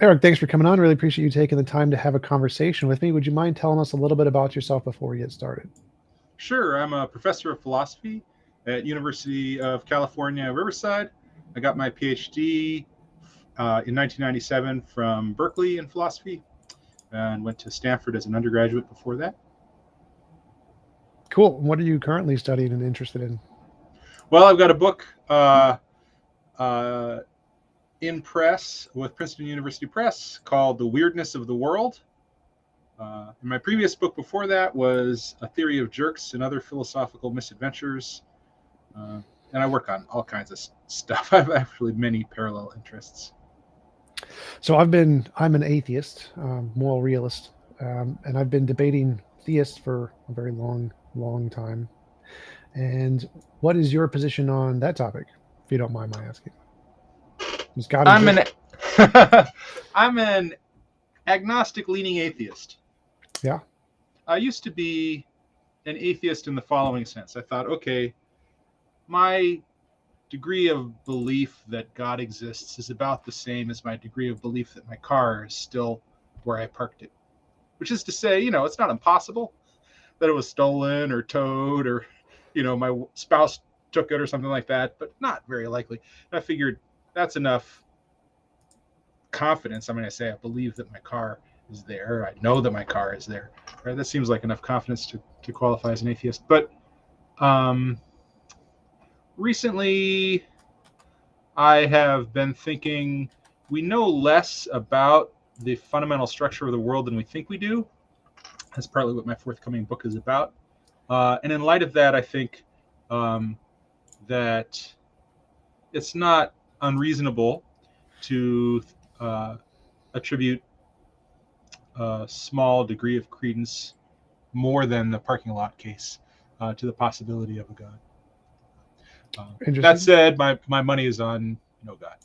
Eric, thanks for coming on. Really appreciate you taking the time to have a conversation with me. Would you mind telling us a little bit about yourself before we get started? Sure. I'm a professor of philosophy at University of California, Riverside. I got my PhD in 1997 from Berkeley in philosophy and went to Stanford as an undergraduate before that. Cool. What are you currently studying and interested in? Well, I've got a book in press with Princeton University Press called The Weirdness of the World. And my previous book before that was A Theory of Jerks and Other Philosophical Misadventures. And I work on all kinds of stuff. I have actually many parallel interests. So I'm an atheist, moral realist, and I've been debating theists for a very long time. And what is your position on that topic, if you don't mind my asking? Does God exist? I'm an agnostic-leaning atheist. Yeah. I used to be an atheist in the following sense. I thought, okay, my degree of belief that God exists is about the same as my degree of belief that my car is still where I parked it. Which is to say, it's not impossible that it was stolen or towed or, my spouse took it or something like that, but not very likely. And I figured that's enough confidence. I mean, I say I believe that my car is there. I know that my car is there. Right? That seems like enough confidence to qualify as an atheist. But recently, I have been thinking we know less about the fundamental structure of the world than we think we do. That's partly what my forthcoming book is about. And in light of that, I think that it's not unreasonable to attribute a small degree of credence, more than the parking lot case, to the possibility of a God. That said, my money is on no God.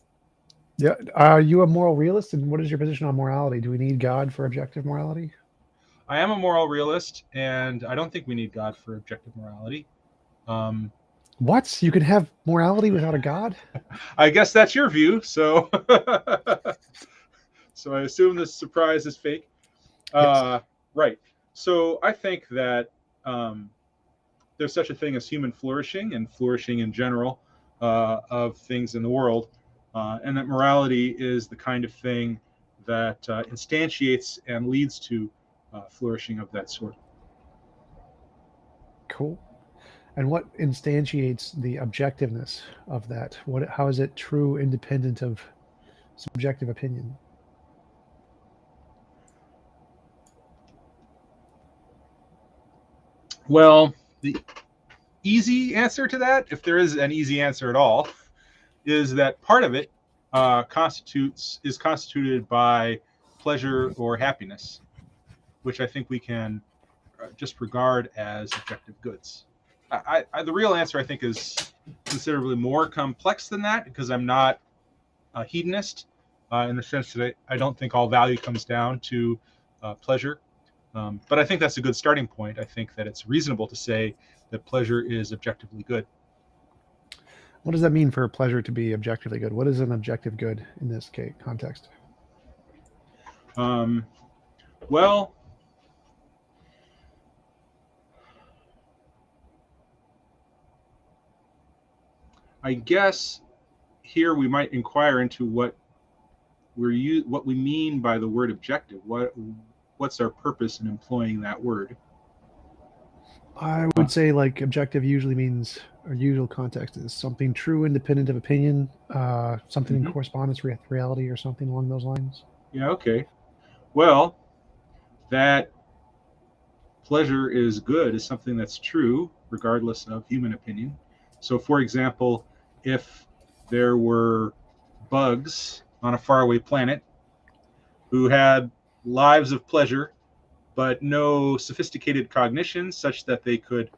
Yeah. Are you a moral realist? And what is your position on morality? Do we need God for objective morality? I am a moral realist, and I don't think we need God for objective morality. What? You can have morality without a God? I guess that's your view. So, so I assume this surprise is fake. Yes. Right. So I think that there's such a thing as human flourishing and flourishing in general of things in the world, and that morality is the kind of thing that instantiates and leads to flourishing of that sort. Cool. And what instantiates the objectiveness of that? How is it true, independent of subjective opinion? Well, the easy answer to that, if there is an easy answer at all, is that part of it is constituted by pleasure or happiness, which I think we can just regard as objective goods. The real answer, I think, is considerably more complex than that, because I'm not a hedonist in the sense that I don't think all value comes down to pleasure. But I think that's a good starting point. I think that it's reasonable to say that pleasure is objectively good. What does that mean for pleasure to be objectively good? What is an objective good in this context? Well, I guess here we might inquire into what we mean by the word objective. What's our purpose in employing that word? I would say like objective usually means, or usual context is something true, independent of opinion, something in correspondence with reality, or something along those lines. Yeah, okay. Well, that pleasure is good is something that's true regardless of human opinion. So, for example, if there were bugs on a faraway planet who had lives of pleasure, but no sophisticated cognition such that they could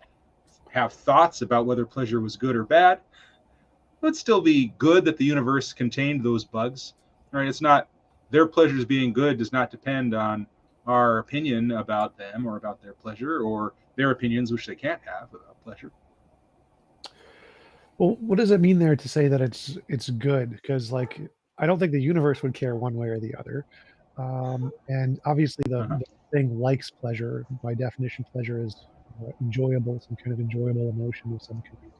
have thoughts about whether pleasure was good or bad, it would still be good that the universe contained those bugs. Right? It's not their pleasures being good does not depend on our opinion about them or about their pleasure or their opinions, which they can't have without pleasure. Well, what does it mean there to say that it's good? Because like I don't think the universe would care one way or the other. And obviously Uh-huh. the thing likes pleasure. By definition, pleasure is enjoyable, some kind of enjoyable emotion of some kind.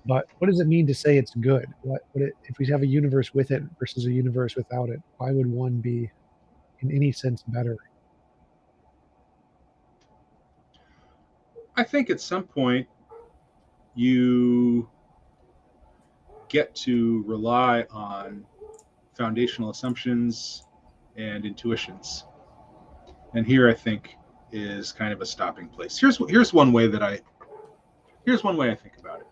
But what does it mean to say it's good? If we have a universe with it versus a universe without it? Why would one be in any sense better? I think at some point you get to rely on foundational assumptions and intuitions. And here I think is kind of a stopping place. Here's one way that I here's one way I think about it.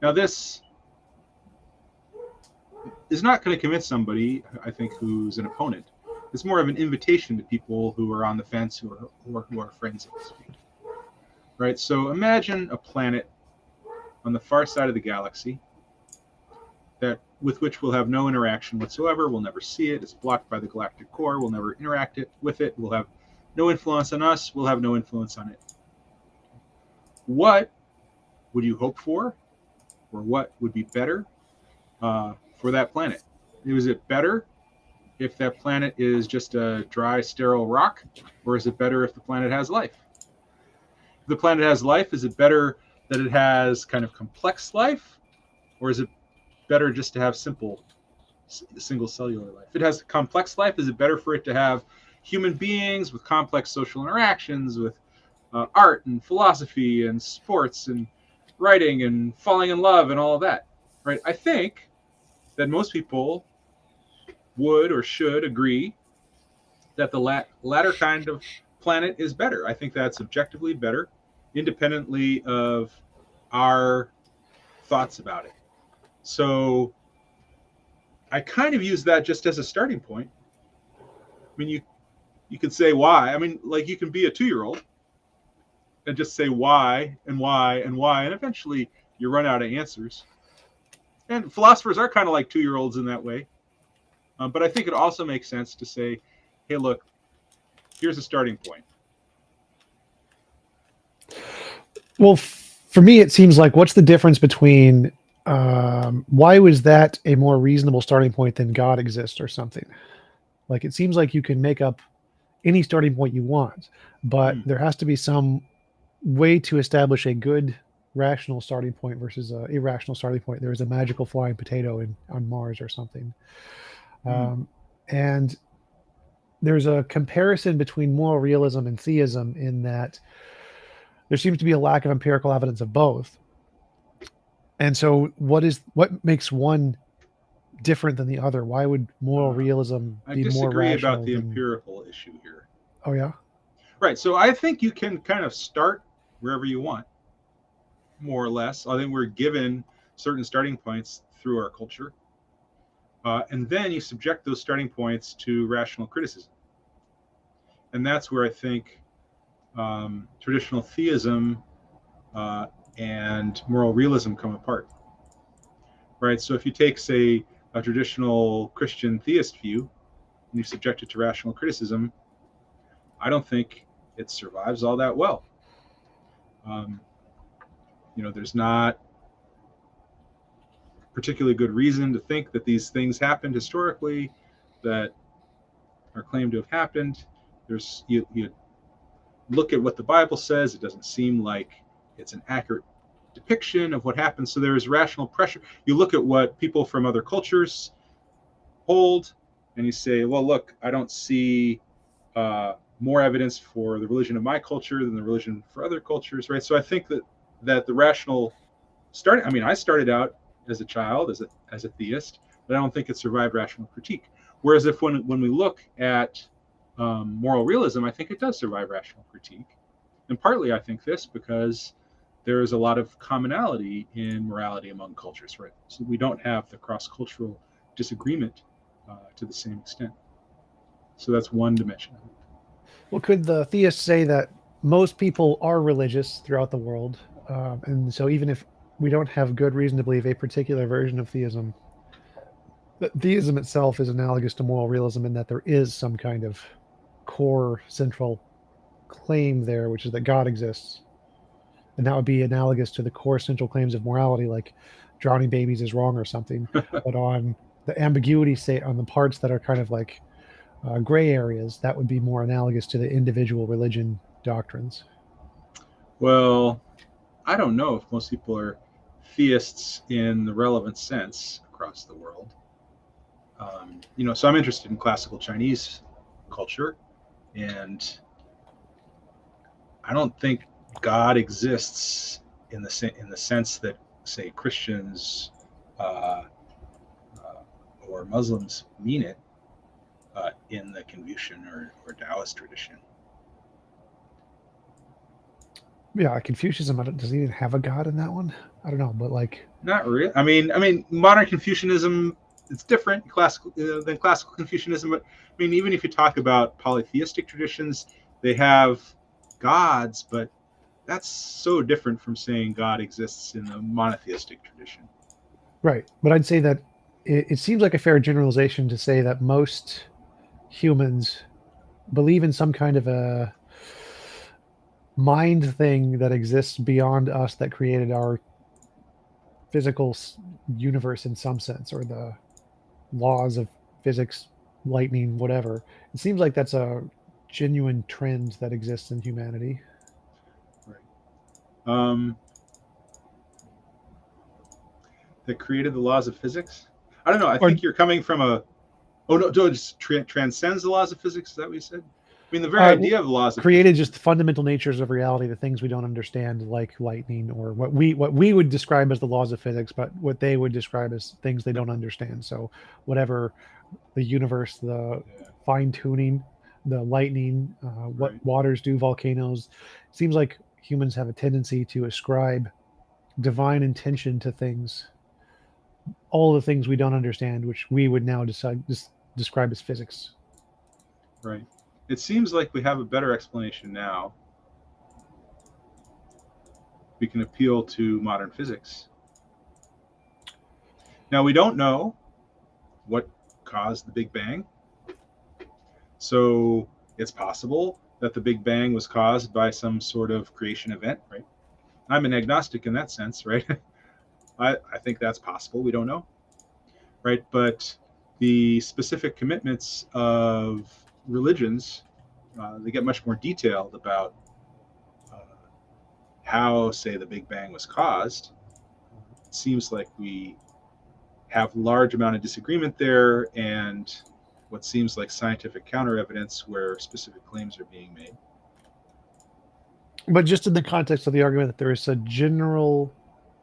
Now this is not going to convince somebody, I think, who's an opponent. It's more of an invitation to people who are on the fence, who are friends, so to speak. Right. So imagine a planet on the far side of the galaxy that with which we'll have no interaction whatsoever. We'll never see it. It's blocked by the galactic core. We'll never interact with it. We'll have no influence on us. We'll have no influence on it. What would you hope for, or what would be better for that planet? Is it better if that planet is just a dry, sterile rock, or is it better if the planet has life? If the planet has life, is it better that it has kind of complex life, or is it better just to have single cellular life? If it has complex life, is it better for it to have human beings with complex social interactions, with art and philosophy and sports and writing and falling in love and all of that? Right? I think that most people would or should agree that the latter kind of planet is better. I think that's objectively better, independently of our thoughts about it. So I kind of use that just as a starting point. I mean, you could say why. I mean, like you can be a 2-year-old and just say why and why and why, and eventually you run out of answers. And philosophers are kind of like 2-year-olds in that way. But I think it also makes sense to say, hey, look, here's a starting point. Well, for me, it seems like what's the difference between why was that a more reasonable starting point than God exists or something? Like it seems like you can make up any starting point you want, but Hmm. there has to be some way to establish a good rational starting point versus a irrational starting point. There is a magical flying potato on Mars or something. Hmm. And there's a comparison between moral realism and theism in that there seems to be a lack of empirical evidence of both. And so what makes one different than the other? Why would moral Uh, realism I be more disagree about rational the than? empirical issue here. Oh yeah. Right. So I think you can kind of start wherever you want, more or less. I think we're given certain starting points through our culture. And then you subject those starting points to rational criticism. And that's where I think traditional theism uh, and moral realism come apart. Right. So if you take, say, a traditional Christian theist view and you subject it to rational criticism, I don't think it survives all that well. Um, there's not particularly good reason to think that these things happened historically that are claimed to have happened. You look at what the Bible says; it doesn't seem like it's an accurate depiction of what happened. So there is rational pressure. You look at what people from other cultures hold, and you say, "Well, look, I don't see more evidence for the religion of my culture than the religion for other cultures." Right. So I think that the rational starting. I mean, I started out as a child as a theist, but I don't think it survived rational critique. Whereas if when we look at moral realism, I think it does survive rational critique, and partly I think this because there is a lot of commonality in morality among cultures, right? So we don't have the cross-cultural disagreement to the same extent. So that's one dimension. Well, could the theist say that most people are religious throughout the world, and so even if we don't have good reason to believe a particular version of theism, that theism itself is analogous to moral realism in that there is some kind of core central claim there, which is that God exists. And that would be analogous to the core central claims of morality, like drowning babies is wrong or something. But on the ambiguity state, on the parts that are kind of like gray areas, that would be more analogous to the individual religion doctrines. Well, I don't know if most people are theists in the relevant sense across the world. So I'm interested in classical Chinese culture, and I don't think God exists in the sense that, say, Christians uh, or Muslims mean it in the Confucian or Taoist tradition. Yeah, Confucianism, does he even have a god in that one? I don't know, but like, Not really. I mean, modern Confucianism, it's different classical than classical Confucianism. But I mean, even if you talk about polytheistic traditions, they have gods, but that's so different from saying God exists in the monotheistic tradition. right. But I'd say that it seems like a fair generalization to say that most humans believe in some kind of a mind thing that exists beyond us that created our physical universe in some sense, or the laws of physics, lightning, whatever. It seems like that's a genuine trend that exists in humanity. Right. Um, that created the laws of physics. I don't know. I Or think you're coming from a. Oh no, it just transcends the laws of physics. Is that what you said? I mean, the very idea of the laws of created physics. just the fundamental natures of reality, the things we don't understand, like lightning, or what we would describe as the laws of physics, but what they would describe as things they don't understand. So whatever the universe, the Yeah. fine tuning, the lightning, what Right. waters do, volcanoes. It seems like humans have a tendency to ascribe divine intention to things, all the things we don't understand, which we would now describe as physics. Right. It seems like we have a better explanation now. We can appeal to modern physics. Now, we don't know what caused the Big Bang. So it's possible that the Big Bang was caused by some sort of creation event, right? I'm an agnostic in that sense, right? I think that's possible. We don't know, right? But the specific commitments of religions, they get much more detailed about uh, how, say, the Big Bang was caused. It seems like we have large amount of disagreement there, and what seems like scientific counter evidence where specific claims are being made. But just in the context of the argument that there is a general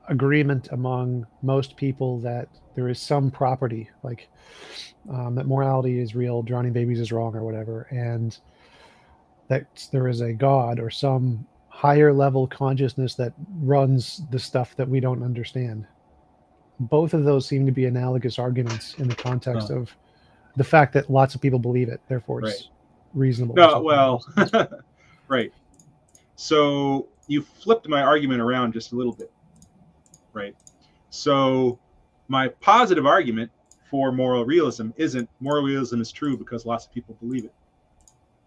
agreement among most people that there is some property, like that morality is real, drowning babies is wrong, or whatever, and that there is a God or some higher level consciousness that runs the stuff that we don't understand. Both of those seem to be analogous arguments in the context Uh, of the fact that lots of people believe it, therefore right. it's reasonable or No, something. well, right. So you flipped my argument around just a little bit, right? So my positive argument for moral realism isn't moral realism is true because lots of people believe it,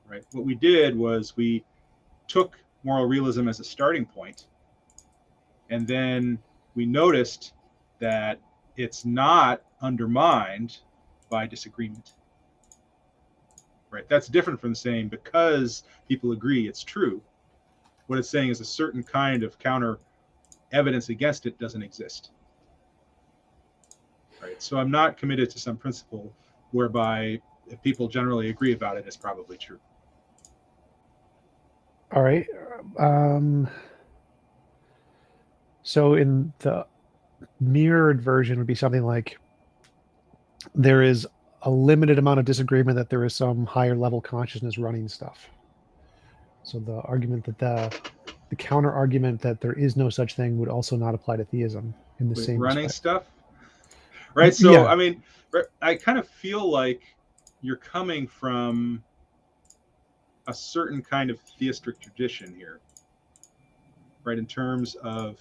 right? What we did was we took moral realism as a starting point, and then we noticed that it's not undermined by disagreement, right? That's different from saying because people agree it's true. What it's saying is a certain kind of counter evidence against it doesn't exist, right? So I'm not committed to some principle whereby if people generally agree about it, it's probably true. All right. Um, so in the mirrored version would be something like there is a limited amount of disagreement that there is some higher level consciousness running stuff. So the argument that the counter argument that there is no such thing would also not apply to theism in the With same running respect. stuff, right? So Yeah, I mean, I kind of feel like you're coming from a certain kind of theistic tradition here, right? In terms of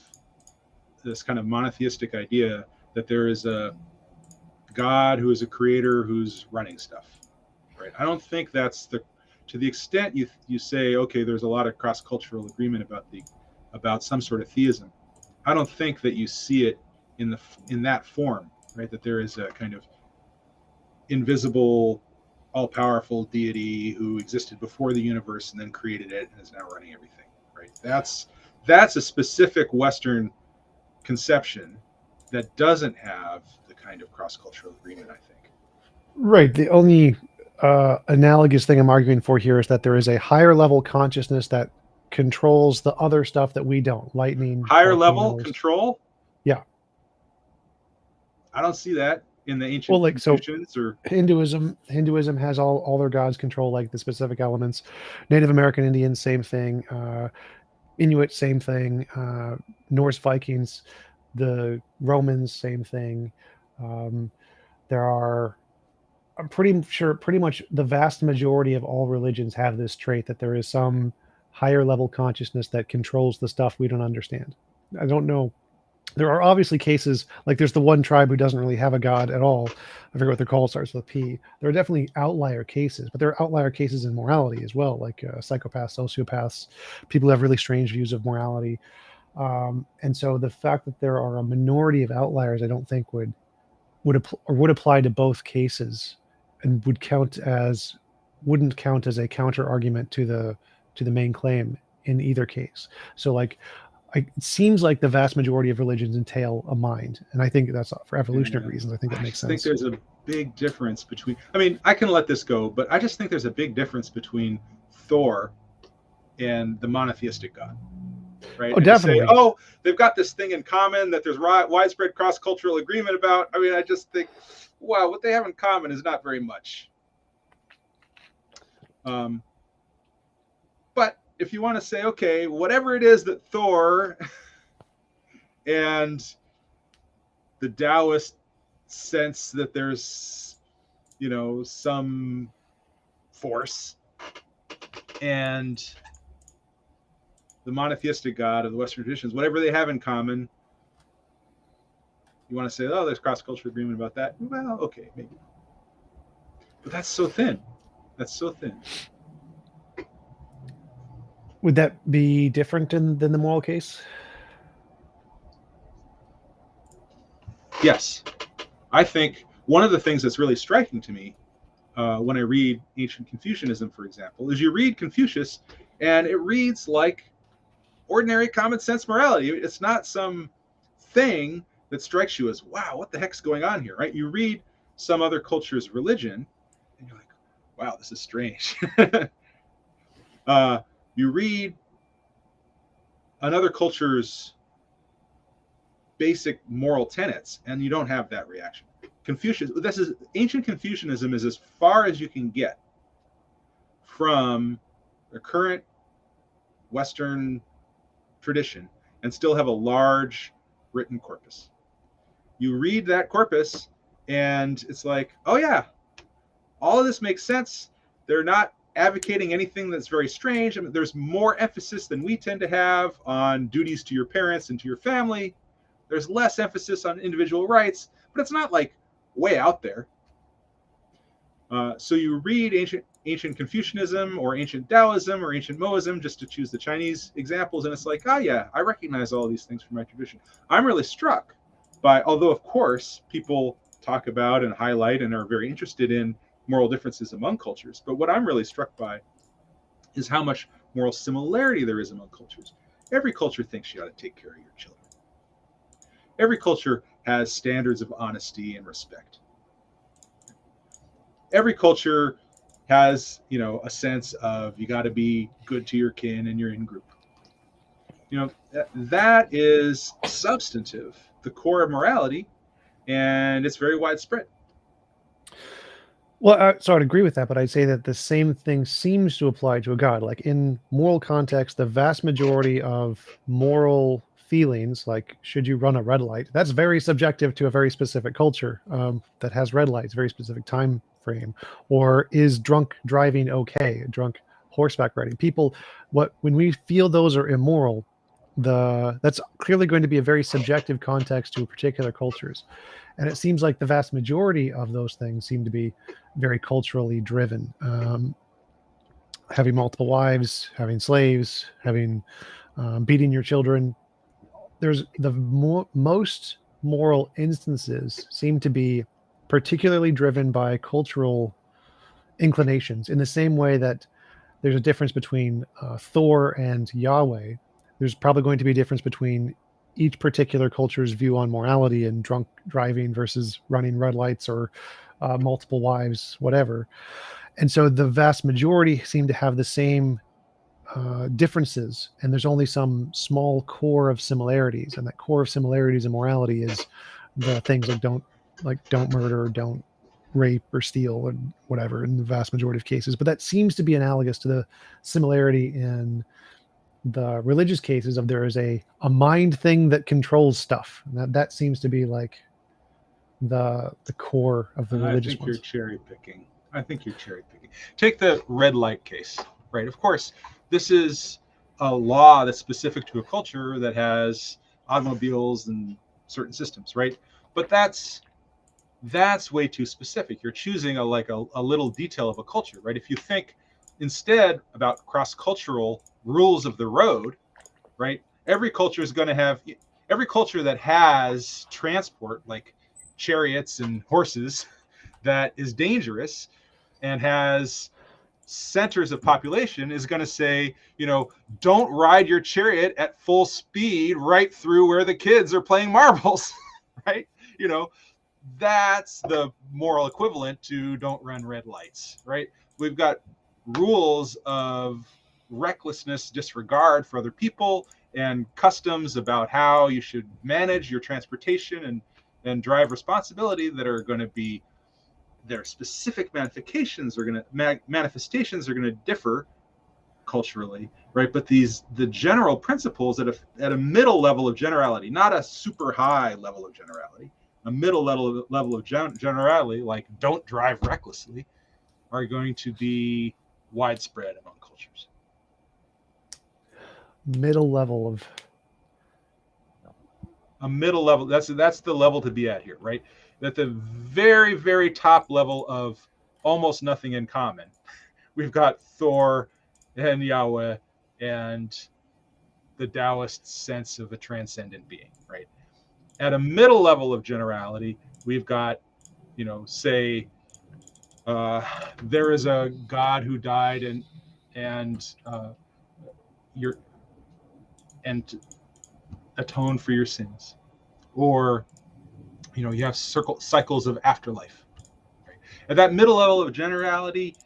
this kind of monotheistic idea that there is a God who is a creator who's running stuff, right? I don't think that's the to the extent you say, okay, there's a lot of cross cultural agreement about some sort of theism, I don't think that you see it in that form, right? That there is a kind of invisible, all-powerful deity who existed before the universe and then created it and is now running everything, right? That's a specific Western conception that doesn't have the kind of cross-cultural agreement, I think. Right. The only analogous thing I'm arguing for here is that there is a higher level consciousness that controls the other stuff that we don't, lightning, Higher level volcanoes. control, Yeah. I don't see that in the Well, ancient like, so Confucians or Hinduism has all their gods control like the specific elements. Native American Indians, same thing. Inuit, same thing. Norse Vikings, the Romans, same thing. Um, there are, I'm pretty sure, pretty much the vast majority of all religions have this trait that there is some higher level consciousness that controls the stuff we don't understand. I don't know. There are obviously cases like there's the one tribe who doesn't really have a god at all. I forget what they're called, starts with a P. There are definitely outlier cases, but there are outlier cases in morality as well, like psychopaths, sociopaths, people who have really strange views of morality. And so the fact that there are a minority of outliers, I don't think would apply to both cases, and wouldn't count as a counter argument to the main claim in either case. So like it seems like the vast majority of religions entail a mind, and I think that's for evolutionary reasons. I think that I makes just think sense. there's a big difference between. I mean, I can let this go, but I just think there's a big difference between Thor and the monotheistic God, right? Oh, And to say, definitely. oh, they've got this thing in common that there's widespread cross-cultural agreement about. I mean, I just think, wow, what they have in common is not very much. Um, but if you want to say, okay, whatever it is that Thor and the Taoist sense that there's, some force, and the monotheistic God of the Western traditions, whatever they have in common, you want to say, oh, there's cross-cultural agreement about that. Well, okay, maybe. But that's so thin. That's so thin. Would that be different than the moral case? Yes. I think one of the things that's really striking to me when I read ancient Confucianism, for example, is you read Confucius and it reads like ordinary common sense morality. It's not some thing that strikes you as, wow, what the heck's going on here, right? You read some other culture's religion and you're like, wow, this is strange. You read another culture's basic moral tenets and you don't have that reaction. Ancient Confucianism is as far as you can get from the current Western tradition and still have a large written corpus. You read that corpus and it's like, oh yeah, all of this makes sense. They're not advocating anything that's very strange. I mean, there's more emphasis than we tend to have on duties to your parents and to your family. There's less emphasis on individual rights, but it's not like way out there. So you read ancient Confucianism or ancient Taoism or ancient Moism, just to choose the Chinese examples, and it's like, oh yeah, I recognize all these things from my tradition. I'm really struck by, although of course people talk about and highlight and are very interested in moral differences among cultures, but what I'm really struck by is how much moral similarity there is among cultures. Every culture thinks you ought to take care of your children. Every culture has standards of honesty and respect. Every culture has, a sense of you got to be good to your kin and your in group. That is substantive, the core of morality, and it's very widespread. Well, so I'd agree with that, but I'd say that the same thing seems to apply to a god. Like in moral context, the vast majority of moral feelings, like should you run a red light, that's very subjective to a very specific culture that has red lights, very specific time frame. Or is drunk driving okay? Drunk horseback riding. People, when we feel those are immoral, that's clearly going to be a very subjective context to particular cultures. And it seems like the vast majority of those things seem to be very culturally driven. having multiple wives, having slaves, having beating your children. There's the most moral instances seem to be particularly driven by cultural inclinations, in the same way that there's a difference between Thor and Yahweh. There's probably going to be a difference between each particular culture's view on morality and drunk driving versus running red lights or multiple wives, whatever. And so the vast majority seem to have the same differences, and there's only some small core of similarities. And that core of similarities in morality is the things like don't murder, don't rape or steal and whatever in the vast majority of cases. But that seems to be analogous to the similarity in the religious cases of there is a mind thing that controls stuff. And that seems to be like the core of the I religious think you're ones. cherry picking. I think you're cherry picking. Take the red light case, right? Of course, this is a law that's specific to a culture that has automobiles and certain systems, right? But that's way too specific. You're choosing a little detail of a culture, right? If you think instead about cross-cultural rules of the road, right? Every culture is going to have every culture that has transport like chariots and horses that is dangerous and has centers of population is going to say, don't ride your chariot at full speed right through where the kids are playing marbles, right? You know, that's the moral equivalent to don't run red lights, right? We've got rules of recklessness, disregard for other people, and customs about how you should manage your transportation and drive responsibility that are going to be their specific manifestations are going to differ culturally, right? But the general principles at a middle level of generality, not a super high level of generality, a middle level of generality, like don't drive recklessly, are going to be widespread among cultures. Middle level of A middle level, that's the level to be at here, right? At the very, very top level of almost nothing in common, we've got Thor and Yahweh and the Taoist sense of a transcendent being, right? At a middle level of generality, we've got, say, there is a God who died and your and atoned for your sins, or you have cycles of afterlife. Right? At that middle level of generality,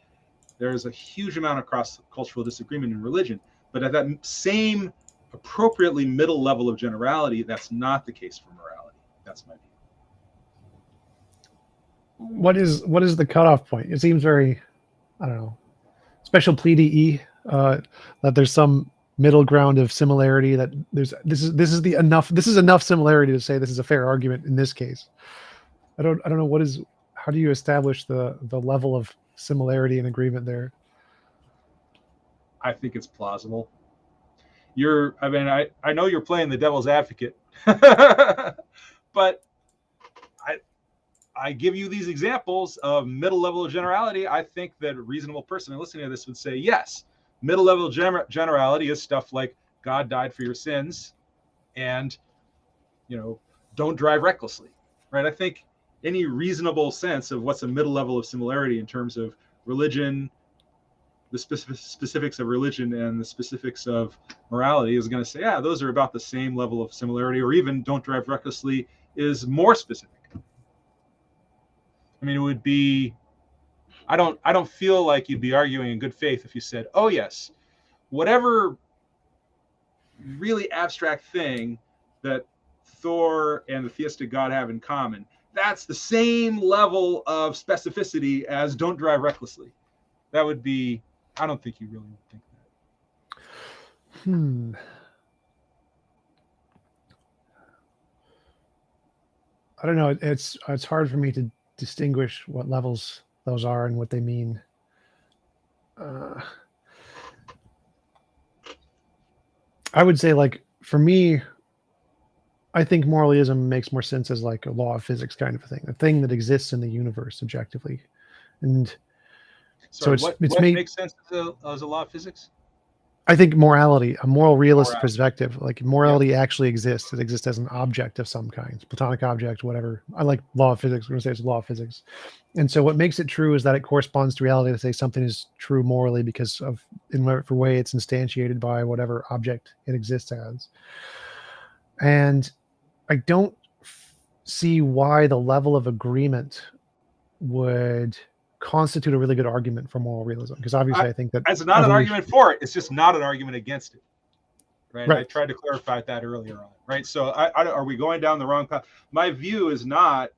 there is a huge amount of cross-cultural disagreement in religion, but at that same appropriately middle level of generality, that's not the case for morality. That's my view. what is the cutoff point? It seems very, I don't know, special plea that there's some middle ground of similarity, that this is enough similarity to say this is a fair argument in this case. I don't know how do you establish the level of similarity and agreement there? I think it's plausible. I know you're playing the devil's advocate, but I give you these examples of middle level of generality. I think that a reasonable person listening to this would say, yes, middle level generality is stuff like God died for your sins and, don't drive recklessly, right? I think any reasonable sense of what's a middle level of similarity in terms of religion, the specifics of religion and the specifics of morality is going to say, yeah, those are about the same level of similarity, or even don't drive recklessly is more specific. I mean, it would be, I don't feel like you'd be arguing in good faith if you said, oh yes, whatever really abstract thing that Thor and the theistic God have in common, that's the same level of specificity as don't drive recklessly. That would be, I don't think you really would think that. I don't know. It's hard for me to distinguish what levels those are and what they mean. I would say, like, for me, I think moralism makes more sense as like a law of physics kind of a thing that exists in the universe objectively. And So Sorry, it's what made. makes sense as a law of physics? I think morality, a moral realist Morality. perspective, like Yep. morality actually exists. It exists as an object of some kind, platonic object, whatever. I like law of physics. I'm going to say it's law of physics. And so what makes it true is that it corresponds to reality to say something is true morally because of in whatever way it's instantiated by whatever object it exists as. And I don't see why the level of agreement would constitute a really good argument for moral realism, because obviously I think that It's not an evolution. argument for it. It's just not an argument against it. Right. I Right. tried to clarify that earlier on. Right. So are we going down the wrong path? My view is not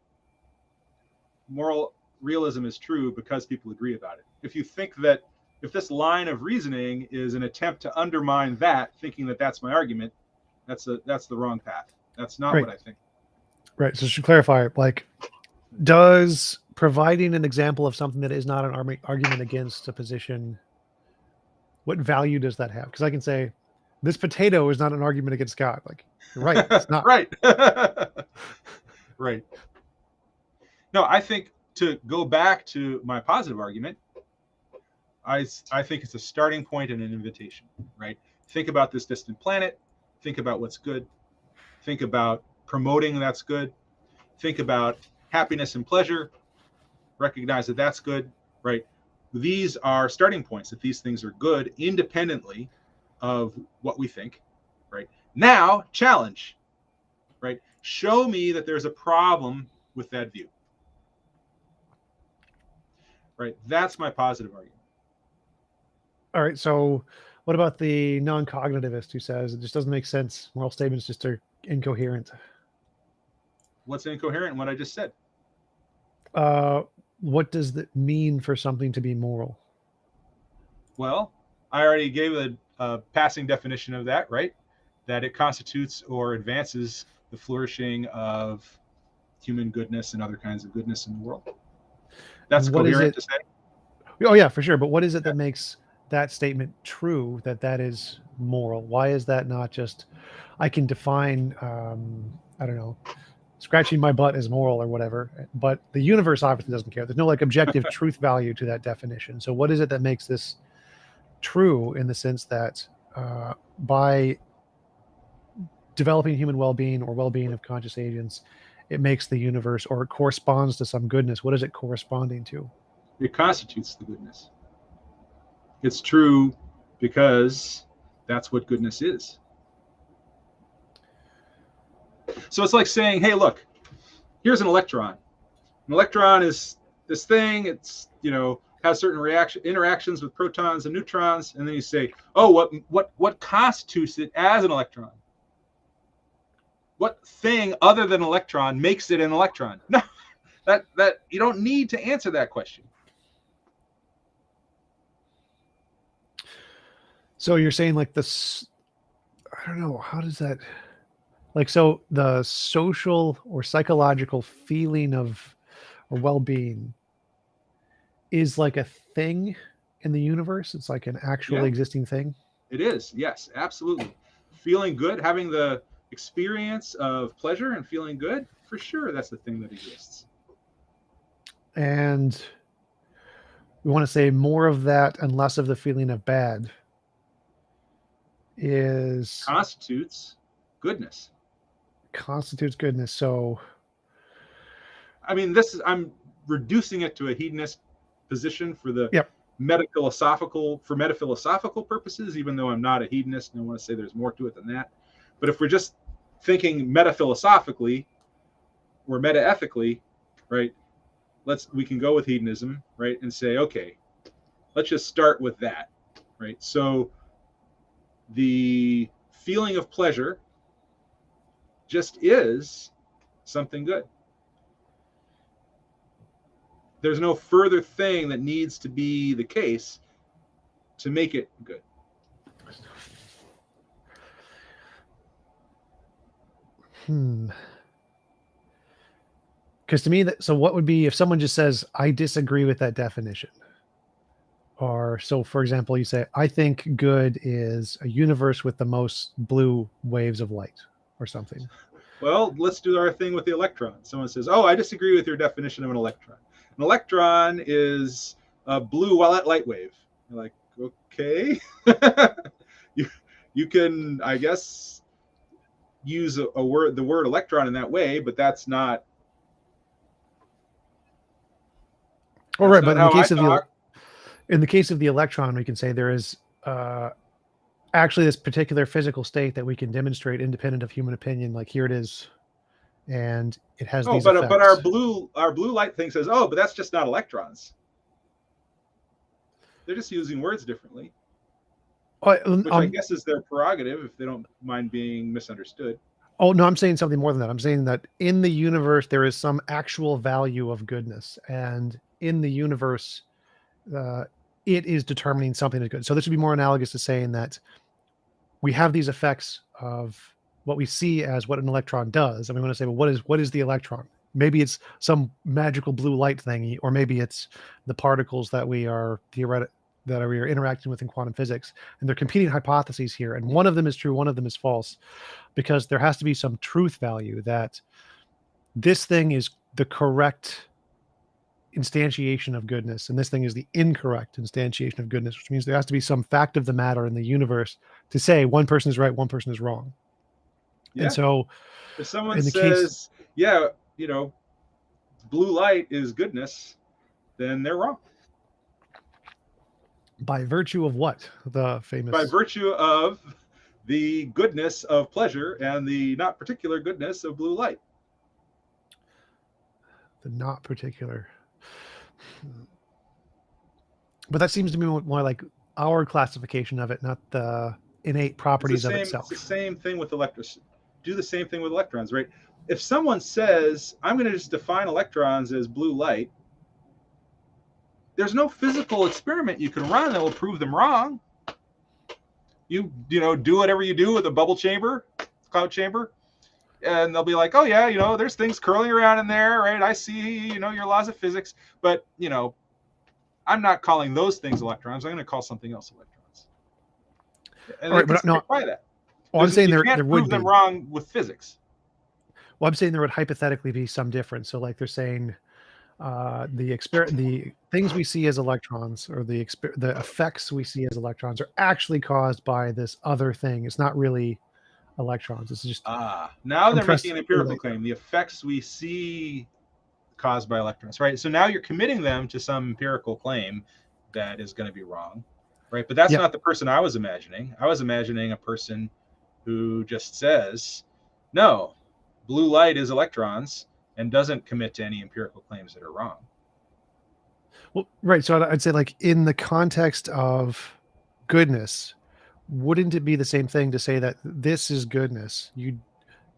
moral realism is true because people agree about it. If you think that if this line of reasoning is an attempt to undermine that, thinking that that's my argument, that's the wrong path. That's not Right. what I think. Right. So to clarify, like, does providing an example of something that is not an argument against a position, what value does that have? Because I can say, this potato is not an argument against God. Like, you're right, it's not. Right. Right. No, I think to go back to my positive argument, I think it's a starting point and an invitation, right? Think about this distant planet. Think about what's good. Think about promoting that's good. Think about happiness and pleasure. Recognize that that's good, right? These are starting points, that these things are good independently of what we think, right? Now, challenge, right? Show me that there's a problem with that view, right? That's my positive argument. All right. So, what about the non-cognitivist who says it just doesn't make sense? Moral statements just are incoherent. What's incoherent in what I just said? What does that mean for something to be moral? Well, I already gave a passing definition of that, right? That it constitutes or advances the flourishing of human goodness and other kinds of goodness in the world. That's What is coherent it? to say. Oh yeah, for sure. But what is it that makes that statement true? That is moral? Why is that not just? I can define. I don't know. Scratching my butt is moral or whatever, but the universe obviously doesn't care. There's no like objective truth value to that definition. So what is it that makes this true in the sense that by developing human well-being or well-being of conscious agents, it makes the universe, or it corresponds to some goodness? What is it corresponding to? It constitutes the goodness. It's true because that's what goodness is. So it's like saying, hey, look, here's an electron. An electron is this thing. It's, has certain interactions with protons and neutrons. And then you say, oh, what constitutes it as an electron? What thing other than an electron makes it an electron? No, that you don't need to answer that question. So you're saying like this, I don't know, how does that, like, so the social or psychological feeling of or well-being is like a thing in the universe? It's like an actually existing thing? It is, yes, absolutely. Feeling good, having the experience of pleasure and feeling good, for sure, that's the thing that exists. And we want to say more of that and less of the feeling of bad constitutes goodness. So I mean, I'm reducing it to a hedonist position for the metaphilosophical purposes, even though I'm not a hedonist and I want to say there's more to it than that. But if we're just thinking metaphilosophically or metaethically, right, we can go with hedonism, right, and say, okay, let's just start with that, right? So the feeling of pleasure just is something good. There's no further thing that needs to be the case to make it good. Because to me, so what would be if someone just says, I disagree with that definition? Or so, for example, you say, I think good is a universe with the most blue waves of light or something. Well, let's do our thing with the electron. Someone says, oh, I disagree with your definition of an electron. An electron is blue light wave. You're like, okay. you you can, I guess, use the word electron in that way, but that's not All right, but how I talk. in the case of the electron, we can say there is actually this particular physical state that we can demonstrate independent of human opinion. Like here it is, and it has Oh, these but effects. our blue light thing says, oh, but that's just not electrons. They're just using words differently, which I guess is their prerogative if they don't mind being misunderstood. Oh, no, I'm saying something more than that. I'm saying that in the universe, there is some actual value of goodness. And in the universe, it is determining something is good. So this would be more analogous to saying that we have these effects of what we see as what an electron does. And we want to say, well, what is the electron? Maybe it's some magical blue light thingy, or maybe it's the particles that we are interacting with in quantum physics. And they're competing hypotheses here. And one of them is true, one of them is false, because there has to be some truth value that this thing is the correct instantiation of goodness and this thing is the incorrect instantiation of goodness, which means there has to be some fact of the matter in the universe to say one person is right, one person is wrong. Yeah. And so if someone says, yeah, blue light is goodness, then they're wrong. By virtue of what? The famous... By virtue of the goodness of pleasure and the not particular goodness of blue light. The not particular. But that seems to be more like our classification of it, not the innate properties of itself. It's the same thing with electrons. Do the same thing with electrons, right? If someone says, I'm going to just define electrons as blue light, there's no physical experiment you can run that will prove them wrong. You do whatever you do with a bubble chamber, cloud chamber, and they'll be like, oh yeah, there's things curling around in there, right? I see, your laws of physics, but I'm not calling those things electrons. I'm going to call something else electrons. And all right, but no, by that. Well, I'm saying there would prove them wrong with physics. Well, I'm saying there would hypothetically be some difference. So, like they're saying, the things we see as electrons, or the effects we see as electrons, are actually caused by this other thing. It's not really electrons. It's just now they're making an empirical claim. The effects we see caused by electrons, right? So now you're committing them to some empirical claim that is going to be wrong, right? But that's not the person I was imagining. I was imagining a person who just says, no, blue light is electrons, and doesn't commit to any empirical claims that are wrong. Well, right. So I'd say, like, in the context of goodness, wouldn't it be the same thing to say that this is goodness? You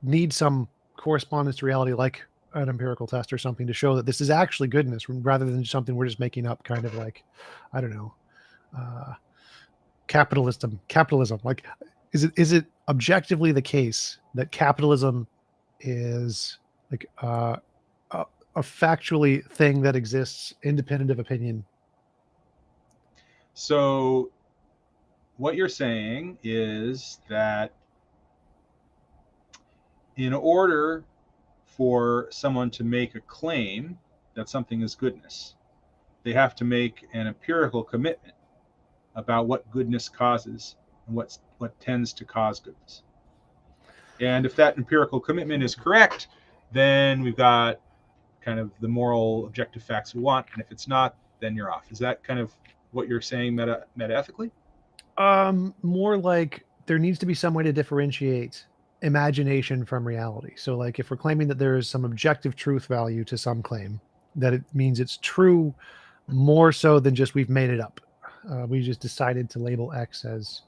need some correspondence to reality, like an empirical test or something, to show that this is actually goodness, rather than something we're just making up, kind of like, I don't know, capitalism. Like, is it objectively the case that capitalism is like a factually thing that exists independent of opinion? So what you're saying is that in order for someone to make a claim that something is goodness, they have to make an empirical commitment about what goodness causes and what tends to cause goodness. And if that empirical commitment is correct, then we've got kind of the moral objective facts we want. And if it's not, then you're off. Is that kind of what you're saying metaethically? More like there needs to be some way to differentiate imagination from reality. So, like, if we're claiming that there is some objective truth value to some claim, that it means it's true more so than just we've made it up. We just decided to label X as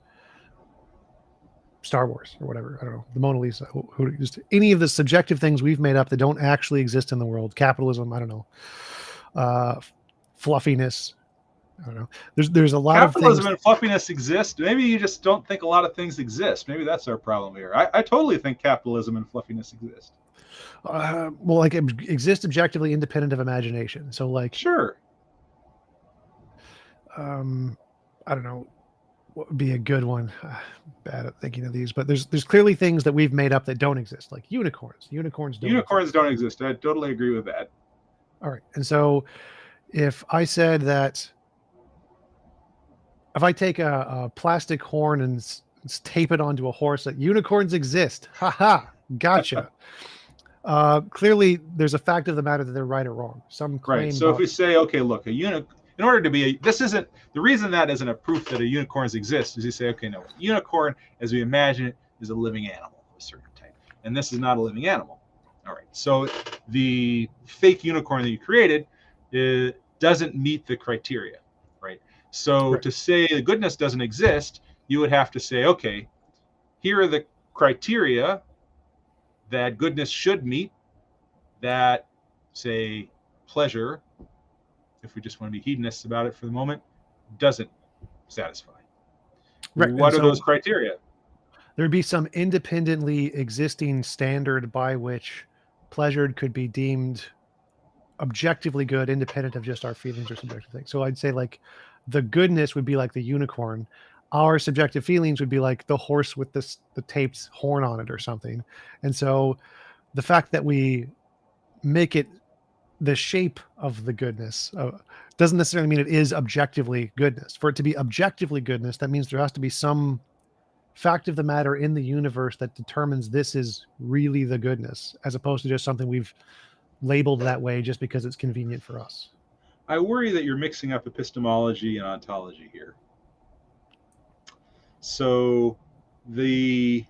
Star Wars or whatever. I don't know, the Mona Lisa, just any of the subjective things we've made up that don't actually exist in the world. Capitalism, I don't know, fluffiness. I don't know. There's a lot of things. Capitalism and fluffiness exist. Maybe you just don't think a lot of things exist. Maybe that's our problem here. I totally think capitalism and fluffiness exist. Well, like, exist objectively independent of imagination. So, like, sure. I don't know what would be a good one. Bad at thinking of these, but there's clearly things that we've made up that don't exist, like unicorns. Unicorns don't exist. I totally agree with that. All right. And so if I said that if I take a plastic horn and tape it onto a horse, that unicorns exist. Haha, gotcha. Clearly, there's a fact of the matter that they're right or wrong. Some Right. claim So if about we say, okay, look, in order to be this isn't the reason that isn't a proof that a unicorns exist is you say, okay, no, a unicorn, as we imagine it, is a living animal of a certain type, and this is not a living animal. All right. So the fake unicorn that you created doesn't meet the criteria, right? So right, to say the goodness doesn't exist, you would have to say, okay, here are the criteria that goodness should meet that, say, pleasure, if we just want to be hedonists about it for the moment, doesn't satisfy. right. And What are those so criteria? there'd be some independently existing standard by which pleasure could be deemed objectively good, independent of just our feelings or subjective things. So I'd say like the goodness would be like the unicorn. Our subjective feelings would be like the horse with the taped horn on it or something. And so the fact that we make it the shape of the goodness doesn't necessarily mean it is objectively goodness. For it to be objectively goodness, that means there has to be some fact of the matter in the universe that determines this is really the goodness, as opposed to just something we've labeled that way just because it's convenient for us. I worry that you're mixing up epistemology and ontology here. So the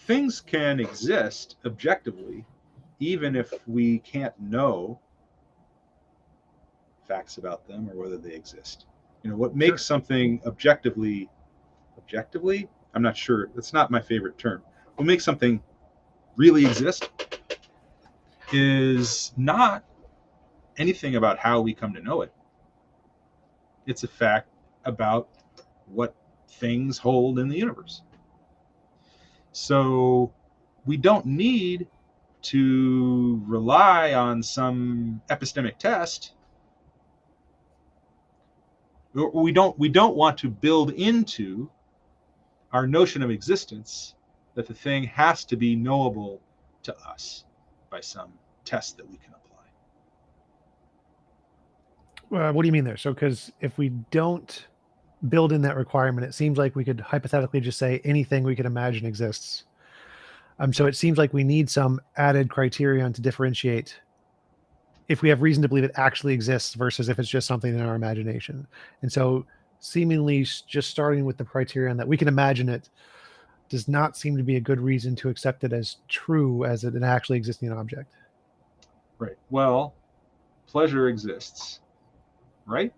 things can exist objectively, even if we can't know facts about them or whether they exist. What makes Sure. something objectively, I'm not sure. That's not my favorite term. What makes something really exist is not anything about how we come to know it. It's a fact about what things hold in the universe. So we don't need to rely on some epistemic test. We don't want to build into our notion of existence that the thing has to be knowable to us by some test that we can apply. What do you mean there? So, because if we don't build in that requirement, it seems like we could hypothetically just say anything we could imagine exists. So it seems like we need some added criterion to differentiate if we have reason to believe it actually exists versus if it's just something in our imagination. And so, seemingly just starting with the criterion that we can imagine it does not seem to be a good reason to accept it as true as an actually existing object. Right. Well, pleasure exists, right?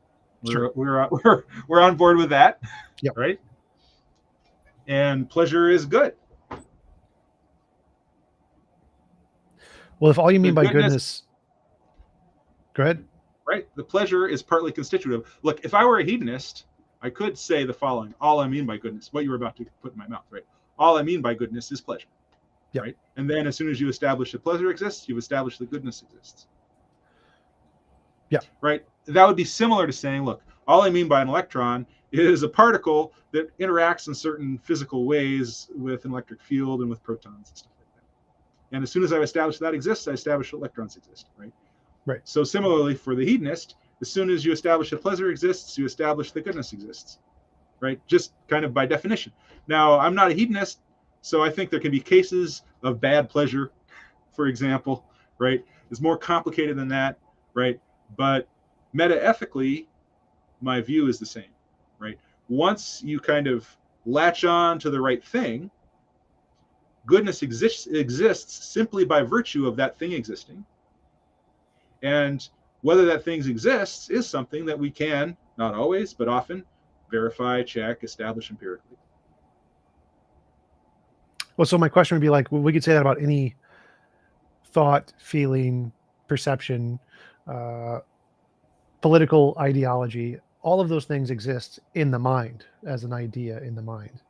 Sure. We're on board with that, Yep. right? And pleasure is good. Well, if all you mean The by goodness, goodness, go ahead. right? The pleasure is partly constitutive. Look, if I were a hedonist, I could say the following: all I mean by goodness, what you were about to put in my mouth, right? All I mean by goodness is pleasure, Yep. right? And then as soon as you establish that pleasure exists, you've established that goodness exists. Yeah. Right? That would be similar to saying, look, all I mean by an electron is a particle that interacts in certain physical ways with an electric field and with protons and stuff like that. And as soon as I've established that exists, I establish that electrons exist, right? Right. So similarly for the hedonist, as soon as you establish that pleasure exists, you establish that goodness exists, right? Just kind of by definition. Now, I'm not a hedonist, so I think there can be cases of bad pleasure, for example, right? It's more complicated than that, right? But metaethically, my view is the same, right? Once you kind of latch on to the right thing, goodness exists simply by virtue of that thing existing. And whether that thing exists is something that we can, not always, but often, verify, check, establish empirically. Well, so my question would be like, well, we could say that about any thought, feeling, perception, uh, political ideology. All of those things exist in the mind as an idea in the mind.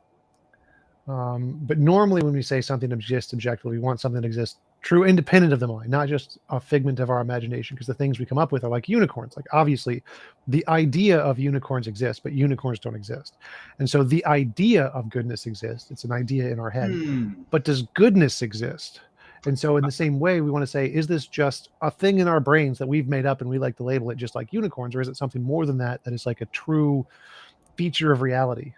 But normally, when we say something exists objectively, we want something that exists true, independent of the mind, not just a figment of our imagination. Because the things we come up with are like unicorns. Like obviously, the idea of unicorns exists, but unicorns don't exist. And so the idea of goodness exists. It's an idea in our head. But does goodness exist? And so, in the same way, we want to say, is this just a thing in our brains that we've made up and we like to label it just like unicorns, or is it something more than that? That is like a true feature of reality.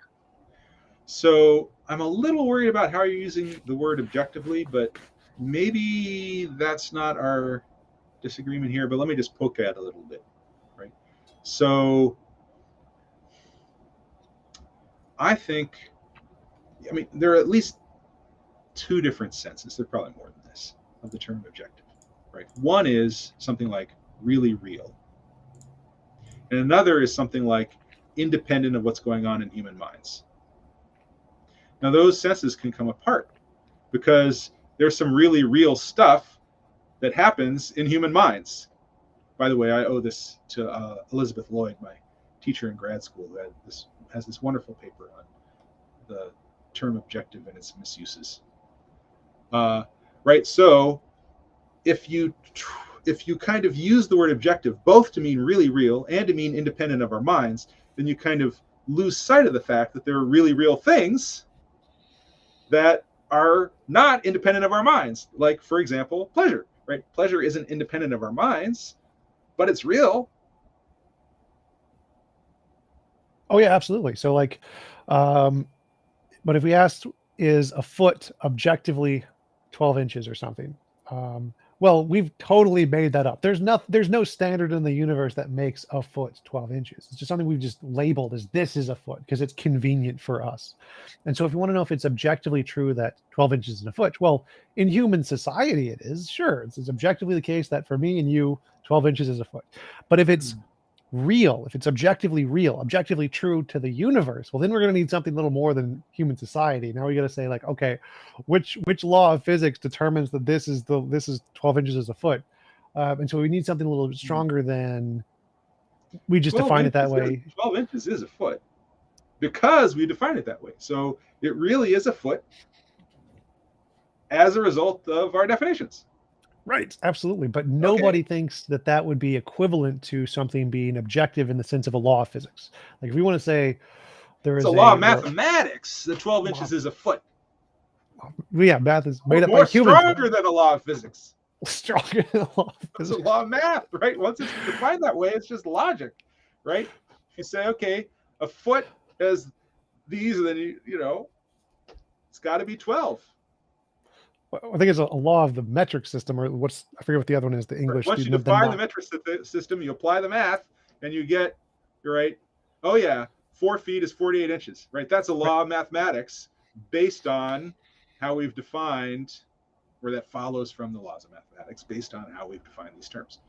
So I'm a little worried about how you're using the word objectively, but maybe that's not our disagreement here. But let me just poke at it a little bit, right? So I think, I mean, there are at least two different senses. There are probably more than this of the term objective, right? One is something like really real, and another is something like independent of what's going on in human minds. Now, those senses can come apart because there's some really real stuff that happens in human minds. By the way, I owe this to Elizabeth Lloyd, my teacher in grad school, who has this wonderful paper on the term objective and its misuses. Right. So if you kind of use the word objective both to mean really real and to mean independent of our minds, then you kind of lose sight of the fact that there are really real things that are not independent of our minds. Like, for example, pleasure. Right? Pleasure isn't independent of our minds, but it's real. Oh yeah, absolutely. So like, but if we asked, is a foot objectively 12 inches or something? Well, we've totally made that up. There's no standard in the universe that makes a foot 12 inches. It's just something we've just labeled as this is a foot because it's convenient for us. And so if you want to know if it's objectively true that 12 inches is a foot, well, in human society it is. Sure, it's objectively the case that for me and you, 12 inches is a foot. But if it's real, if it's objectively real, objectively true to the universe, well, then we're going to need something a little more than human society. Now we got to say like, okay, which law of physics determines that this is 12 inches as a foot? And so we need something a little bit stronger than we just define it that way. 12 inches is a foot because we define it that way. So it really is a foot as a result of our definitions. Right. Absolutely. But nobody thinks that that would be equivalent to something being objective in the sense of a law of physics. Like if we want to say there is a law of mathematics, the 12 inches is a foot. Yeah, math is made up more by humans. Stronger than the law of physics. Stronger than the law of physics. It's a law of math, right? Once it's defined that way, it's just logic, right? If you say, okay, a foot has these, and then you know, it's got to be 12. I think it's a law of the metric system, or I forget what the other one is. The English. Once you define the metric system, you apply the math, and you get, right? Oh yeah, 4 feet is 48 inches, right? That's a law of mathematics based on how we've defined, or that follows from the laws of mathematics based on how we've defined these terms.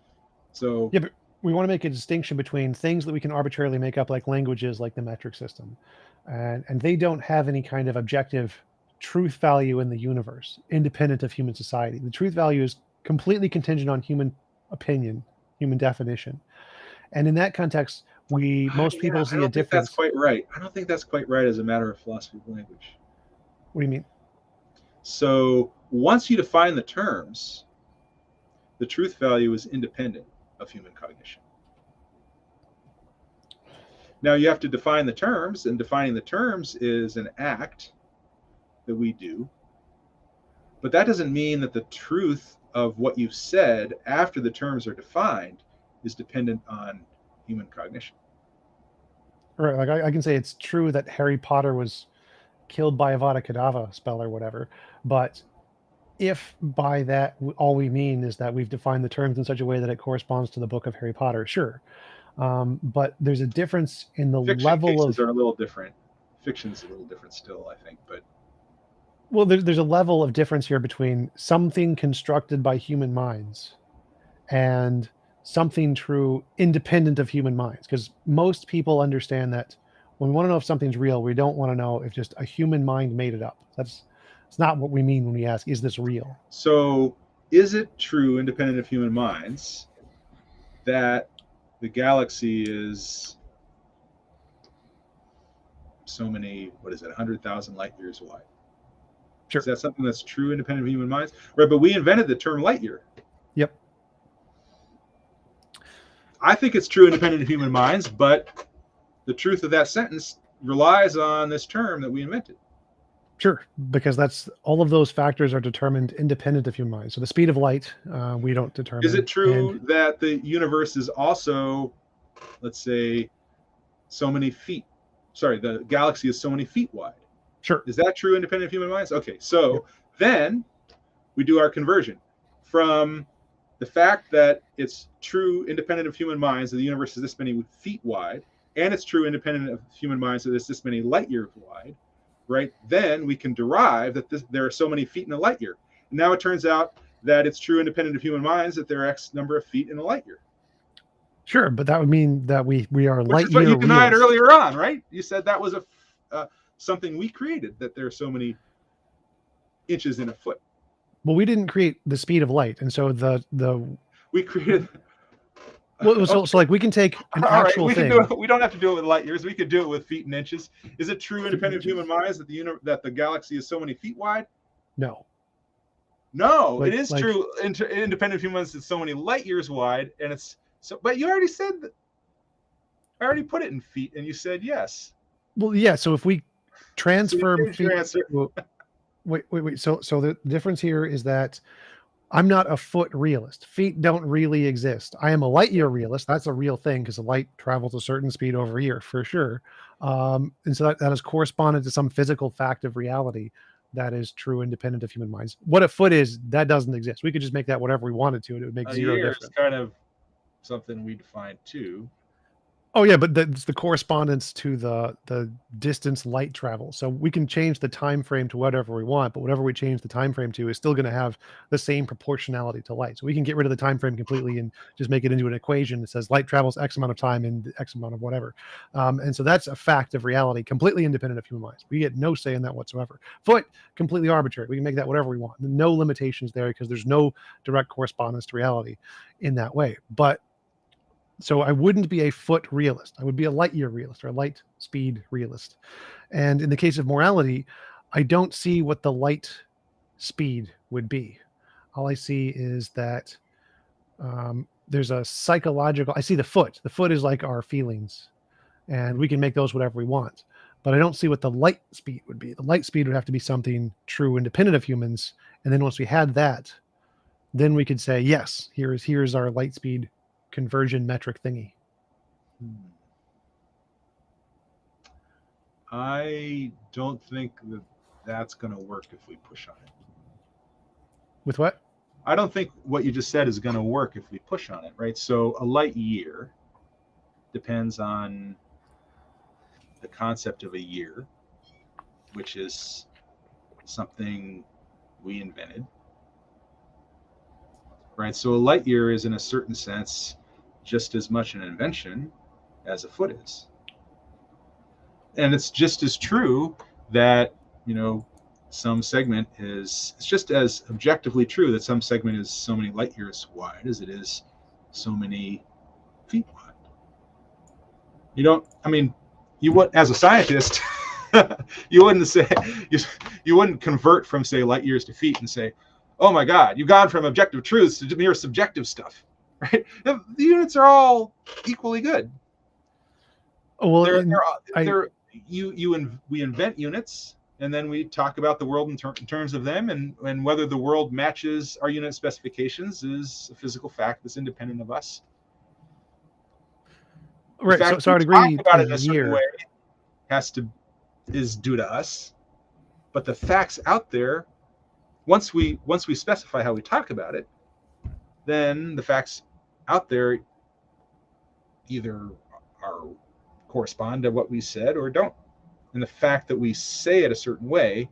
So yeah, but we want to make a distinction between things that we can arbitrarily make up, like languages, like the metric system, and they don't have any kind of objective truth value in the universe, independent of human society. The truth value is completely contingent on human opinion, human definition. And in that context, most people see a difference. That's quite right. I don't think that's quite right as a matter of philosophy of language. What do you mean? So once you define the terms, the truth value is independent of human cognition. Now you have to define the terms, and defining the terms is an act that we do, but that doesn't mean that the truth of what you've said after the terms are defined is dependent on human cognition. Right, like I can say it's true that Harry Potter was killed by Avada Kedavra spell or whatever, but if by that all we mean is that we've defined the terms in such a way that it corresponds to the book of Harry Potter, sure, but there's a difference in the level of. Are a little different. Fiction's a little different still, I think, but. Well, there's a level of difference here between something constructed by human minds and something true independent of human minds. Because most people understand that when we want to know if something's real, we don't want to know if just a human mind made it up. It's not what we mean when we ask, is this real? So is it true, independent of human minds, that the galaxy is so many, 100,000 light years wide? Sure. Is that something that's true, independent of human minds? Right, but we invented the term light year. Yep. I think it's true, independent of human minds, but the truth of that sentence relies on this term that we invented. Sure, because that's all of those factors are determined independent of human minds. So the speed of light, we don't determine. Is it true that the universe is also, let's say, so many feet sorry, the galaxy is so many feet wide. Sure. Is that true independent of human minds? Okay, so Yep. then we do our conversion from the fact that it's true independent of human minds that the universe is this many feet wide, and it's true independent of human minds that it's this many light years wide, right? Then we can derive that there are so many feet in a light year. And now it turns out that it's true independent of human minds that there are X number of feet in a light year. Sure, but that would mean that we are Which light is what year you denied realists. earlier on, right? You said that was something we created, that there are so many inches in a foot. Well, we didn't create the speed of light, and so We created. well, so like we can take an All right, actual we can thing. do it. We don't have to do it with light years. We could do it with feet and inches. Is it true, independent of human minds, that that the galaxy is so many feet wide? No. No, Like- it is like- true. Independent of human minds, it's so many light years wide, and it's so. But you already said that. I already put it in feet, and you said yes. Well, yeah. So if we transfer So you changed your feet, answer. wait. So the difference here is that I'm not a foot realist. Feet don't really exist. I am a light year realist. That's a real thing because the light travels a certain speed over a year for sure. And so that is corresponded to some physical fact of reality that is true independent of human minds. What a foot is, that doesn't exist. We could just make that whatever we wanted to, and it would make A zero year difference. is kind of something we defined too. Oh yeah, but it's the correspondence to the distance light travel. So we can change the time frame to whatever we want, but whatever we change the time frame to is still going to have the same proportionality to light. So we can get rid of the time frame completely and just make it into an equation that says light travels X amount of time in X amount of whatever. And so that's a fact of reality, completely independent of human minds. We get no say in that whatsoever. Foot, completely arbitrary. We can make that whatever we want. No limitations there because there's no direct correspondence to reality in that way. But so I wouldn't be a foot realist. I would be a light year realist or a light speed realist. And in the case of morality, I don't see what the light speed would be. All I see is that there's a psychological, I see the foot. The foot is like our feelings, and we can make those whatever we want. But I don't see what the light speed would be. The light speed would have to be something true independent of humans. And then once we had that, then we could say, yes, here's our light speed conversion metric thingy. I don't think that that's going to work if we push on it. With what? I don't think what you just said is going to work if we push on it, right? So a light year depends on the concept of a year, which is something we invented, right? So a light year is, in a certain sense, just as much an invention as a foot is. And it's just as true that, some segment it's just as objectively true that some segment is so many light years wide as it is so many feet wide. You would, as a scientist, you wouldn't say, you wouldn't convert from, say, light years to feet and say, oh my God, you've gone from objective truths to mere subjective stuff. Right? The units are all equally good. Oh, well, we invent units, and then we talk about the world in terms of them, and whether the world matches our unit specifications is a physical fact that's independent of us. right. Fact, So I'd agree. about A it in a certain year. way is due to us, but the facts out there, once we specify how we talk about it, then the facts out there either correspond to what we said or don't. And the fact that we say it a certain way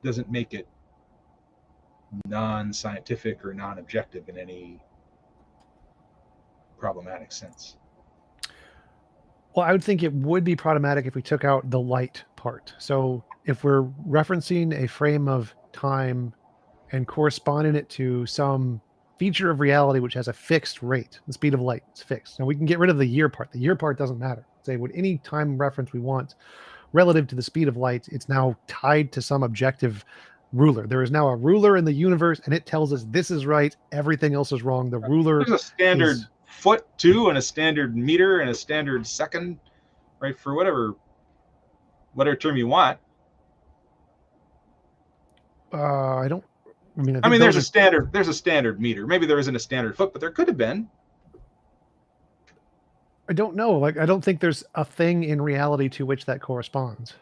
doesn't make it non-scientific or non-objective in any problematic sense. Well, I would think it would be problematic if we took out the light part. So if we're referencing a frame of time and corresponding it to some feature of reality which has a fixed rate, the speed of light is fixed. Now we can get rid of the year part. The year part doesn't matter. Say with any time reference we want relative to the speed of light, it's now tied to some objective ruler. There is now a ruler in the universe, and it tells us this is right, everything else is wrong. The ruler There's a standard foot too, and a standard meter, and a standard second, right? For whatever term you want. I think there's a standard meter. Maybe there isn't a standard foot, but there could have been. I don't know. Like, I don't think there's a thing in reality to which that corresponds.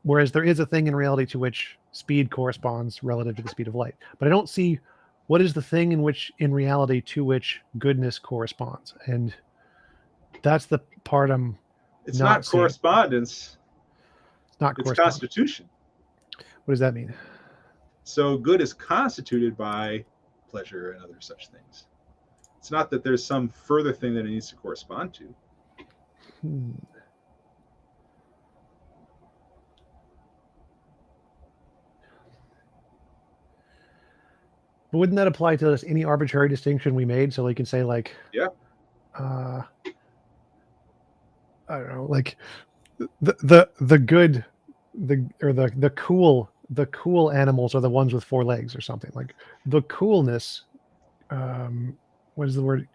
Whereas there is a thing in reality to which speed corresponds relative to the speed of light. But I don't see what is the thing in reality to which goodness corresponds. And that's the part I'm It's not not seeing. correspondence, It's not it's correspond. constitution. What does that mean? So good is constituted by pleasure and other such things. It's not that there's some further thing that it needs to correspond to. Hmm. But wouldn't that apply to this, any arbitrary distinction we made? So you can say like, Yeah. I don't know, like the good, the cool animals are the ones with four legs or something. Like the coolness, what is the word?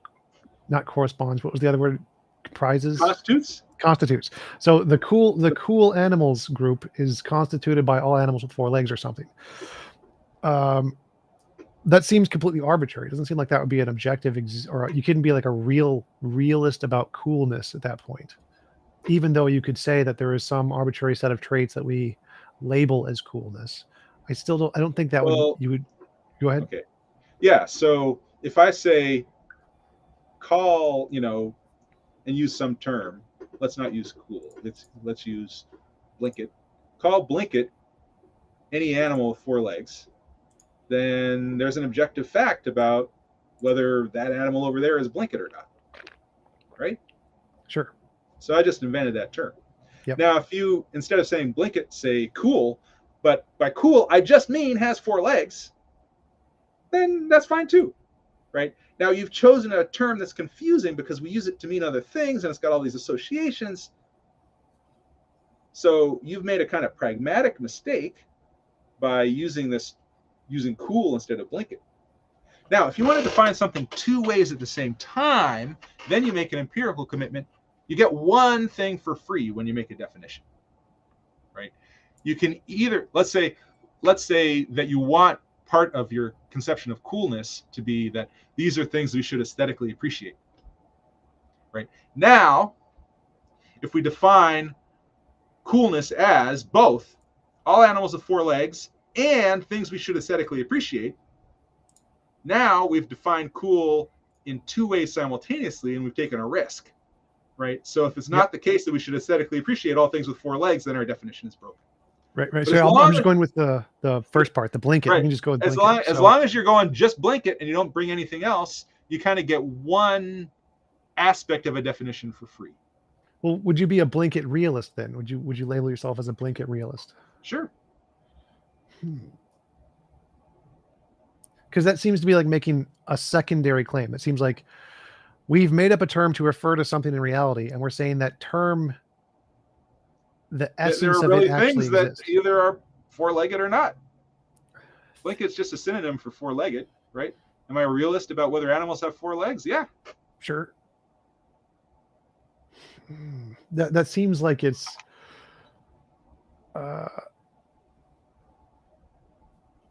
Not corresponds. What was the other word? Comprises. Constitutes. Constitutes. So the cool animals group is constituted by all animals with four legs or something. That seems completely arbitrary. It doesn't seem like that would be an objective, or you couldn't be like a realist about coolness at that point. Even though you could say that there is some arbitrary set of traits that we label as coolness, I don't think that Well, you would go ahead. okay. Yeah. So if I say call, and use some term, let's not use cool. Let's use blinket. Call blinket any animal with four legs. Then there's an objective fact about whether that animal over there is blinket or not, right? Sure. So I just invented that term. Yep. Now, if you, instead of saying blinket, say cool, but by cool, I just mean has four legs, then that's fine too, right? Now, you've chosen a term that's confusing because we use it to mean other things and it's got all these associations. So you've made a kind of pragmatic mistake by using cool instead of blinket. Now, if you want to define something two ways at the same time, then you make an empirical commitment. You get one thing for free when you make a definition, right? You can either, let's say that you want part of your conception of coolness to be that these are things we should aesthetically appreciate, right? Now, if we define coolness as both all animals with four legs and things we should aesthetically appreciate, now we've defined cool in two ways simultaneously and we've taken a risk, right? So if it's not the case that we should aesthetically appreciate all things with four legs, then our definition is broken. Right. So I'm just going with the first part, the blanket. Right. You can just go with as blanket. As long as you're going just blanket and you don't bring anything else, you kind of get one aspect of a definition for free. Well, would you be a blanket realist then? Would you label yourself as a blanket realist? Sure. Because that seems to be like making a secondary claim. It seems like we've made up a term to refer to something in reality, and we're saying that term, the essence there are of really it actually things exists. that either are four-legged or not. Blanket's just a synonym for four-legged, right? Am I a realist about whether animals have four legs? Yeah. Sure. That seems like it's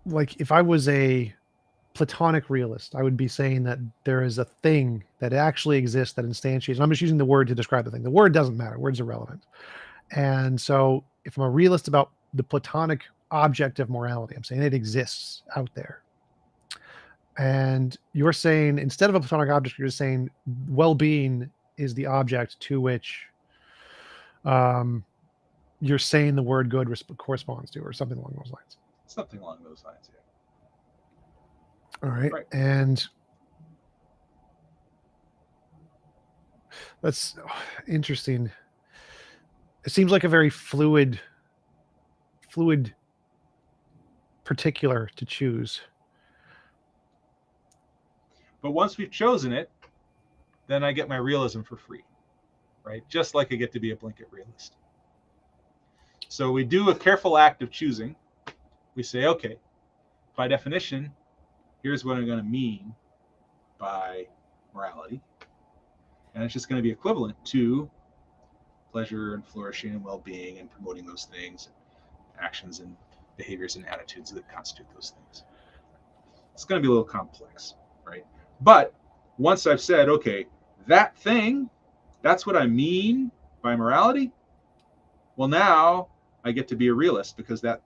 like if I was a Platonic realist, I would be saying that there is a thing that actually exists that instantiates. And I'm just using the word to describe the thing. The word doesn't matter. Word's irrelevant. And so if I'm a realist about the Platonic object of morality, I'm saying it exists out there. And you're saying instead of a Platonic object, you're just saying well-being is the object to which you're saying the word good corresponds to, or something along those lines. Something along those lines, yeah. All right. And that's interesting. It seems like a very fluid particular to choose. But once we've chosen it, then I get my realism for free, right? Just like I get to be a blanket realist. So we do a careful act of choosing. We say, okay, by definition, here's what I'm going to mean by morality. And it's just going to be equivalent to pleasure and flourishing and well-being and promoting those things, actions and behaviors and attitudes that constitute those things. It's going to be a little complex, right? But once I've said, okay, that thing, that's what I mean by morality. Well, now I get to be a realist because that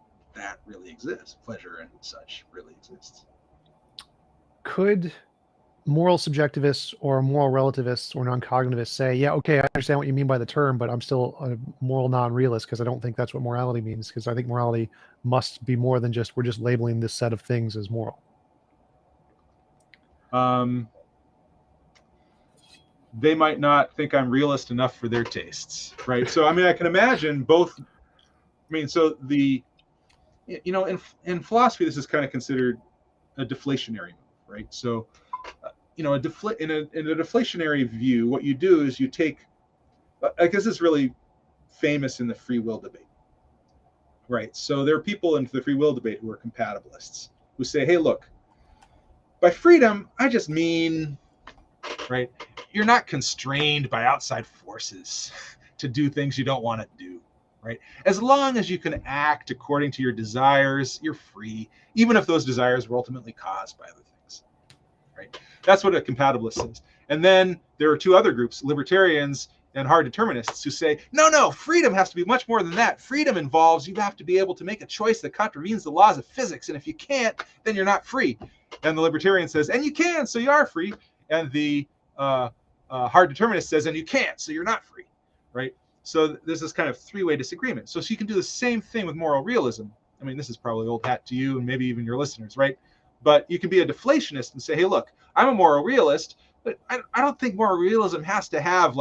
really exists. Pleasure and such really exists. Could moral subjectivists or moral relativists or non-cognitivists say, yeah, okay, I understand what you mean by the term, but I'm still a moral non-realist because I don't think that's what morality means, because I think morality must be more than just we're just labeling this set of things as moral? They might not think I'm realist enough for their tastes, right? So I mean, I can imagine both. I mean, so the in philosophy, this is kind of considered a deflationary move, right? So in a deflationary view, what you do is you take, I guess this is really famous in the free will debate, right? So there are people in the free will debate who are compatibilists who say, hey, look, by freedom, I just mean, right, you're not constrained by outside forces to do things you don't want to do, right? As long as you can act according to your desires, you're free, even if those desires were ultimately caused by other things, right? That's what a compatibilist says. And then there are two other groups, libertarians and hard determinists, who say, no, freedom has to be much more than that. Freedom involves you have to be able to make a choice that contravenes the laws of physics. And if you can't, then you're not free. And the libertarian says, and you can, so you are free. And the hard determinist says, and you can't, so you're not free, right? So there's this kind of three-way disagreement. So you can do the same thing with moral realism. I mean, this is probably old hat to you and maybe even your listeners, right? But you can be a deflationist and say, hey, look, I'm a moral realist, but I don't think moral realism has to have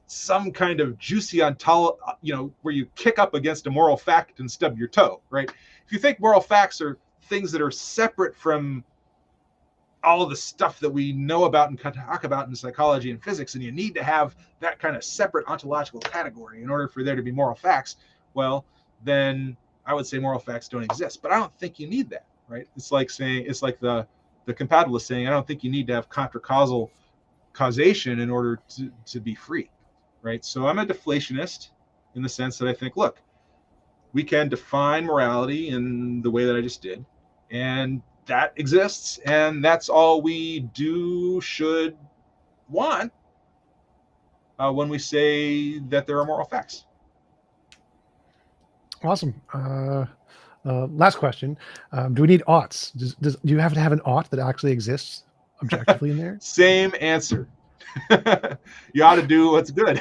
some kind of juicy where you kick up against a moral fact and stub your toe, right? If you think moral facts are things that are separate from all of the stuff that we know about and talk about in psychology and physics, and you need to have that kind of separate ontological category in order for there to be moral facts, well, then I would say moral facts don't exist. But I don't think you need that, right? It's like the compatibilist saying, I don't think you need to have contra-causal causation in order to be free, right? So I'm a deflationist in the sense that I think, look, we can define morality in the way that I just did, and that exists, and that's all we should want when we say that there are moral facts. Awesome. Last question. Do we need oughts? Do you have to have an ought that actually exists objectively in there? Same answer. You ought to do what's good,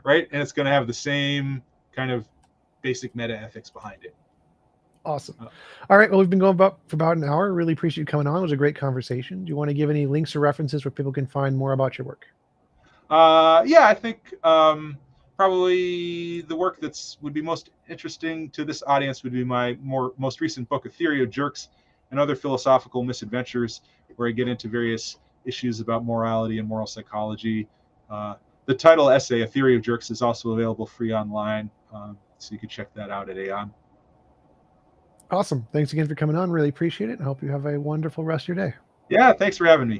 right? And it's going to have the same kind of basic meta ethics behind it. Awesome. All right. Well, we've been going for about an hour. Really appreciate you coming on. It was a great conversation. Do you want to give any links or references where people can find more about your work? Yeah, I think probably the work would be most interesting to this audience would be my most recent book, A Theory of Jerks and Other Philosophical Misadventures, where I get into various issues about morality and moral psychology. The title essay, A Theory of Jerks, is also available free online, so you can check that out at Aeon. Awesome. Thanks again for coming on. Really appreciate it. I hope you have a wonderful rest of your day. Yeah, thanks for having me.